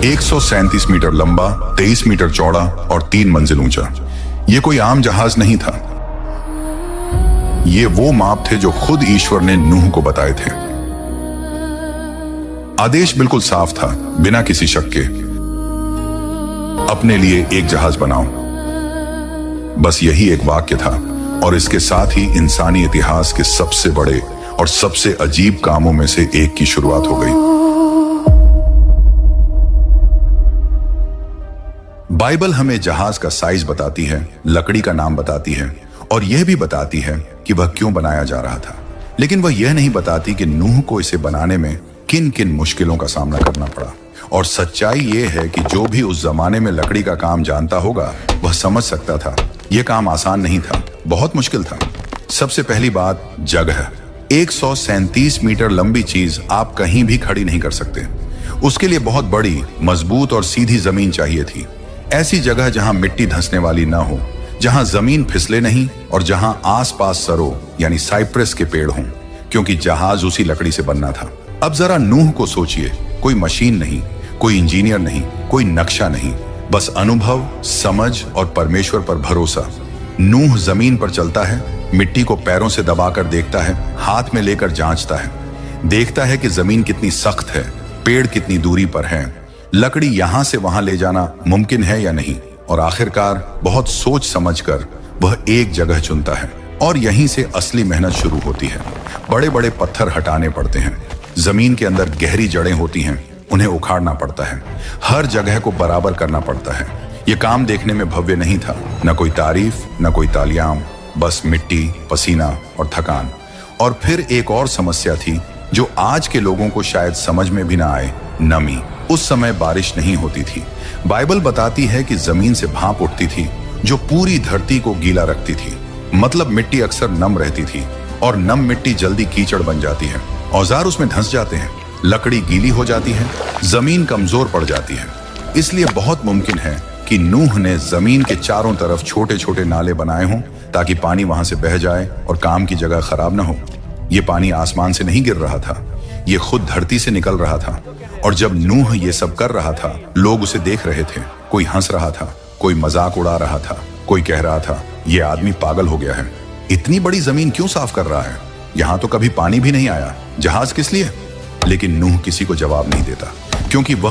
137 metre लंबा, 23 metre चौड़ा और 3 मंजिल ऊंचा। ये कोई आम जहाज नहीं था। ये वो माप थे जो खुद ईश्वर ने नूह को बताए थे। आदेश बिल्कुल साफ था, बिना किसी शक के। अपने लिए एक जहाज बनाओ। बस यही एक वाक्य था और इसके साथ ही इंसानी इतिहास के सबसे बड़े और सबसे अजीब कामों में से एक की शुरुआत हो गई। बाइबल हमें जहाज का साइज बताती है, लकड़ी का नाम बताती है और यह भी बताती है कि वह क्यों बनाया जा रहा था। लेकिन वह यह नहीं बताती कि नूह को इसे बनाने में किन किन मुश्किलों का सामना करना पड़ा। और सच्चाई यह है कि जो भी उस जमाने में लकड़ी का काम जानता होगा वह समझ सकता था यह काम आसान नहीं था, बहुत मुश्किल था। सबसे पहली बात, जगह। 137 मीटर लंबी चीज आप कहीं भी खड़ी नहीं कर सकते। उसके लिए बहुत बड़ी, मजबूत और सीधी जमीन चाहिए थी। ऐसी जगह जहां मिट्टी धंसने वाली ना हो, जहां जमीन फिसले नहीं और जहां आसपास सरो यानी साइप्रस के पेड़ हों, क्योंकि जहाज उसी लकड़ी से बनना था। अब जरा नूह को सोचिए, कोई मशीन नहीं, कोई इंजीनियर नहीं, कोई नक्शा नहीं, बस अनुभव, समझ और परमेश्वर पर भरोसा। नूह जमीन पर चलता है, मिट्टी को पैरों से दबाकर देखता है, हाथ में लेकर जांचता है, देखता है कि जमीन कितनी सख्त है, पेड़ कितनी दूरी पर है, लकड़ी यहां से वहां ले जाना मुमकिन है या नहीं। और आखिरकार बहुत सोच समझकर वह एक जगह चुनता है और यहीं से असली मेहनत शुरू होती है। बड़े बड़े पत्थर हटाने पड़ते हैं, जमीन के अंदर गहरी जड़ें होती हैं, उन्हें उखाड़ना पड़ता है, हर जगह को बराबर करना पड़ता है। यह काम देखने में भव्य नहीं था, न कोई तारीफ, न कोई तालियां, बस मिट्टी, पसीना और थकान। और फिर एक और समस्या थी जो आज के लोगों को शायद समझ में भी ना आए, नमी। उस समय बारिश नहीं होती थी। बाइबल बताती है कि जमीन से भाप उठती थी जो पूरी धरती को गीला रखती थी। मतलब मिट्टी अक्सर नम रहती थी और नम मिट्टी जल्दी कीचड़ बन जाती है, औजार उसमें धंस जाते हैं, लकड़ी गीली हो जाती है, जमीन कमजोर पड़ जाती है। इसलिए बहुत मुमकिन है कि नूह ने जमीन के चारों तरफ छोटे छोटे नाले बनाए हों ताकि पानी वहां से बह जाए और काम की जगह खराब न हो। ये पानी आसमान से नहीं गिर रहा था, ये खुद धरती से निकल रहा था। और जब नूह ये सब कर रहा था, लोग उसे देख रहे थे। कोई हंस रहा था, कोई मजाक उड़ा रहा था, कोई कह रहा था ये आदमी पागल हो गया है, इतनी बड़ी जमीन क्यों साफ कर रहा है, यहां तो कभी पानी भी नहीं आया, जहाज किस लिए। लेकिन नूह किसी को जवाब नहीं देता, क्योंकि वह